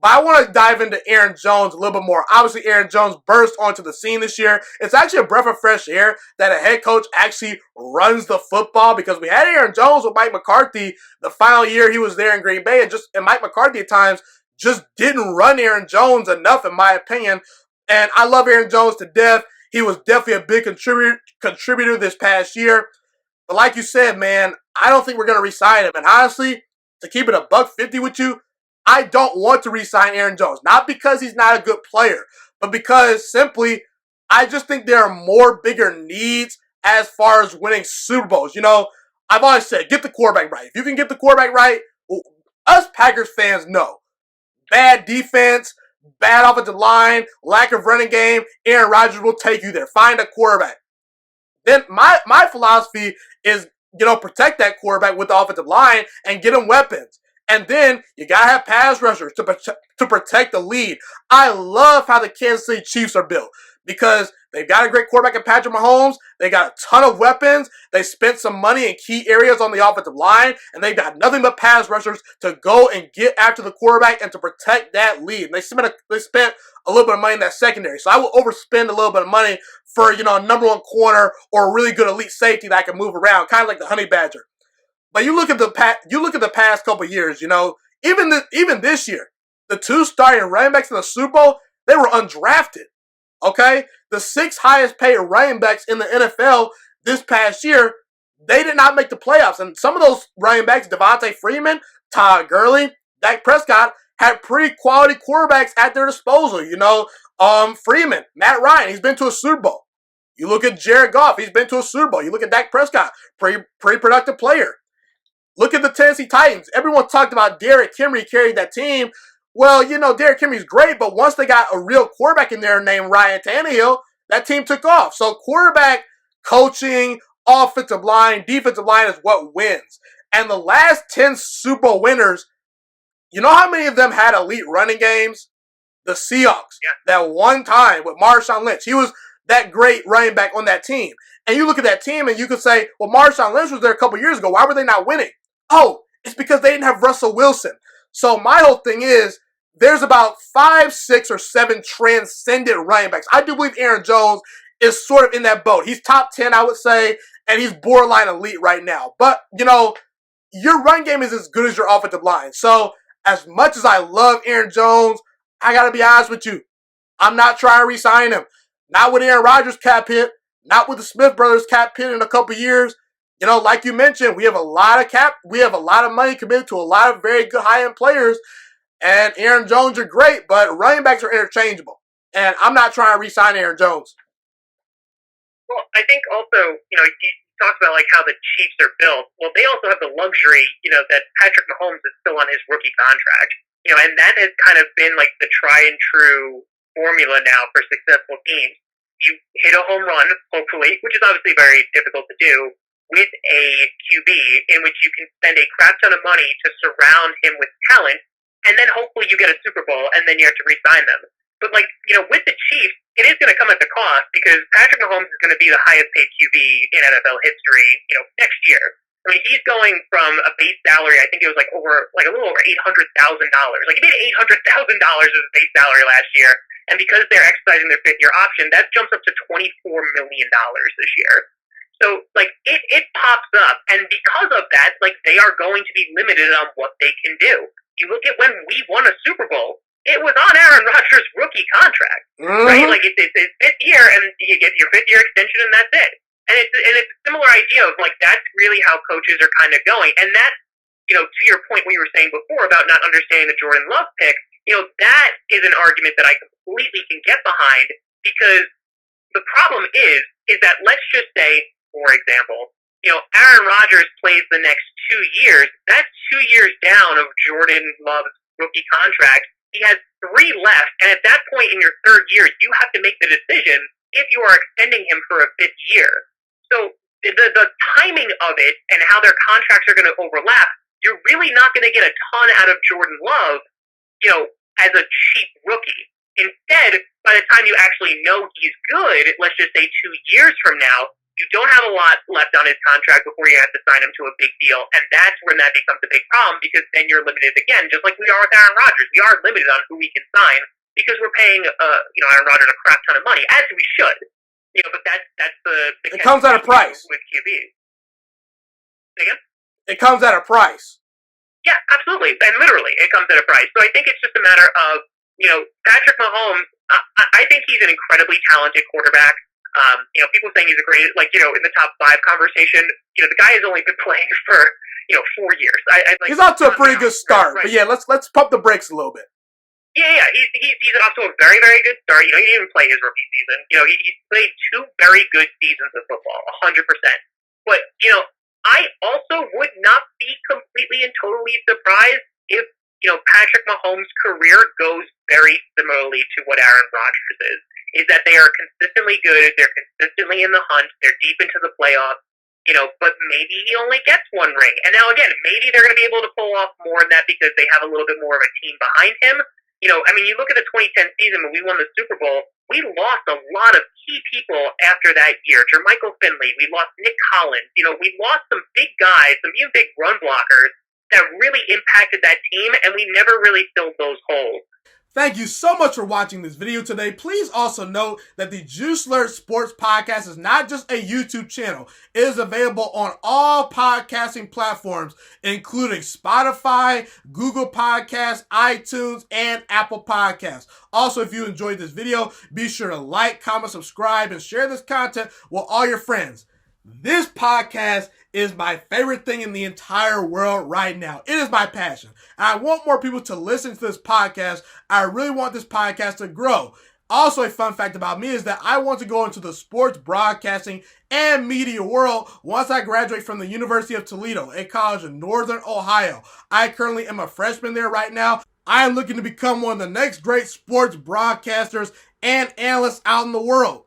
But I want to dive into Aaron Jones a little bit more. Obviously, Aaron Jones burst onto the scene this year. It's actually a breath of fresh air that a head coach actually runs the football, because we had Aaron Jones with Mike McCarthy the final year he was there in Green Bay, and Mike McCarthy at times just didn't run Aaron Jones enough, in my opinion. And I love Aaron Jones to death. He was definitely a big contributor this past year. But like you said, man, I don't think we're going to re-sign him. And honestly, to keep it a $150 with you, I don't want to re-sign Aaron Jones. Not because he's not a good player, but because simply I just think there are more bigger needs as far as winning Super Bowls. You know, I've always said, get the quarterback right. If you can get the quarterback right, us Packers fans know. Bad defense, bad offensive line, lack of running game, Aaron Rodgers will take you there. Find a quarterback. Then my philosophy is, protect that quarterback with the offensive line and get him weapons. And then you got to have pass rushers to protect the lead. I love how the Kansas City Chiefs are built, because they've got a great quarterback in Patrick Mahomes. They got a ton of weapons. They spent some money in key areas on the offensive line, and they've got nothing but pass rushers to go and get after the quarterback and to protect that lead. And they spent a little bit of money in that secondary. So I will overspend a little bit of money for, a number one corner or a really good elite safety that can move around, kind of like the Honey Badger. But you look at the past couple of years, even this year, the two starting running backs in the Super Bowl, they were undrafted. Okay? The 6 highest paid running backs in the NFL this past year, they did not make the playoffs. And some of those running backs, Devontae Freeman, Todd Gurley, Dak Prescott, had pretty quality quarterbacks at their disposal. Freeman, Matt Ryan, he's been to a Super Bowl. You look at Jared Goff, he's been to a Super Bowl. You look at Dak Prescott, pretty productive player. Look at the Tennessee Titans. Everyone talked about Derrick Henry carried that team. Well, Derrick Henry's great, but once they got a real quarterback in there named Ryan Tannehill, that team took off. So quarterback coaching, offensive line, defensive line is what wins. And the last 10 Super Bowl winners, you know how many of them had elite running games? The Seahawks. Yeah. That one time with Marshawn Lynch. He was that great running back on that team. And you look at that team and you could say, well, Marshawn Lynch was there a couple years ago. Why were they not winning? Oh, it's because they didn't have Russell Wilson. So my whole thing is, there's about 5, 6, or 7 transcendent running backs. I do believe Aaron Jones is sort of in that boat. He's top 10, I would say, and he's borderline elite right now. But, your run game is as good as your offensive line. So as much as I love Aaron Jones, I got to be honest with you. I'm not trying to re-sign him. Not with Aaron Rodgers cap hit. Not with the Smith brothers cap hit in a couple years. Like you mentioned, we have a lot of money committed to a lot of very good high-end players. And Aaron Jones are great, but running backs are interchangeable. And I'm not trying to re-sign Aaron Jones. Well, I think also, you talked about how the Chiefs are built. Well, they also have the luxury, that Patrick Mahomes is still on his rookie contract. And that has kind of been the tried and true formula now for successful teams. You hit a home run, hopefully, which is obviously very difficult to do, with a QB in which you can spend a crap ton of money to surround him with talent, and then hopefully you get a Super Bowl, and then you have to re-sign them. But, with the Chiefs, it is going to come at the cost, because Patrick Mahomes is going to be the highest paid QB in NFL history, next year. I mean, he's going from a base salary, I think it was a little over $800,000. He made $800,000 as a base salary last year, and because they're exercising their 5th-year option, that jumps up to $24 million this year. So, it pops up, and because of that, they are going to be limited on what they can do. You look at when we won a Super Bowl, it was on Aaron Rodgers' rookie contract, right? It's his 5th year, and you get your 5th-year extension, and that's it. And it's a similar idea of, that's really how coaches are kind of going. And that, to your point what you were saying before about not understanding the Jordan Love pick, that is an argument that I completely can get behind, because the problem is that, let's just say, for example, Aaron Rodgers plays the next 2 years. That's 2 years down of Jordan Love's rookie contract. He has 3 left, and at that point in your 3rd year, you have to make the decision if you are extending him for a 5th year. So the timing of it and how their contracts are going to overlap, you're really not going to get a ton out of Jordan Love, as a cheap rookie. Instead, by the time you actually know he's good, let's just say 2 years from now, you don't have a lot left on his contract before you have to sign him to a big deal, and that's when that becomes a big problem because then you're limited again, just like we are with Aaron Rodgers. We are limited on who we can sign because we're paying Aaron Rodgers a crap ton of money, as we should. But that's the it comes at a price with QBs. Again? It comes at a price. Yeah, absolutely, and literally, it comes at a price. So I think it's just a matter of Patrick Mahomes. I think he's an incredibly talented quarterback. People saying he's a great, in the top 5 conversation. The guy has only been playing for 4 years. He's off to a pretty good start, right. But yeah, let's pump the brakes a little bit. Yeah, he's off to a very, very good start. He didn't even play his rookie season. He's played 2 very good seasons of football, 100%. But I also would not be completely and totally surprised if Patrick Mahomes' career goes very similarly to what Aaron Rodgers is that they are consistently good, they're consistently in the hunt, they're deep into the playoffs, but maybe he only gets 1 ring. And now again, maybe they're going to be able to pull off more than that because they have a little bit more of a team behind him. You look at the 2010 season when we won the Super Bowl, we lost a lot of key people after that year. Jermichael Finley, we lost Nick Collins, we lost some big guys, some even big run blockers that really impacted that team, and we never really filled those holes. Thank you so much for watching this video today. Please also note that the Juiciest Sports Podcast is not just a YouTube channel. It is available on all podcasting platforms, including Spotify, Google Podcasts, iTunes, and Apple Podcasts. Also, if you enjoyed this video, be sure to like, comment, subscribe, and share this content with all your friends. This podcast is my favorite thing in the entire world right now. It is my passion. And I want more people to listen to this podcast. I really want this podcast to grow. Also, a fun fact about me is that I want to go into the sports broadcasting and media world once I graduate from the University of Toledo, a college in Northern Ohio. I currently am a freshman there right now. I am looking to become one of the next great sports broadcasters and analysts out in the world.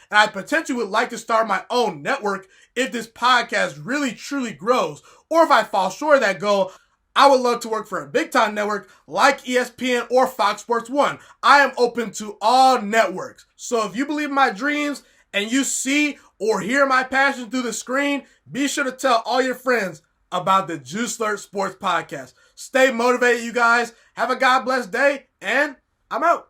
And I potentially would like to start my own network if this podcast really truly grows. Or if I fall short of that goal, I would love to work for a big time network like ESPN or Fox Sports 1. I am open to all networks. So if you believe in my dreams and you see or hear my passion through the screen, be sure to tell all your friends about the Juiciest Sports Podcast. Stay motivated, you guys. Have a God bless day, and I'm out.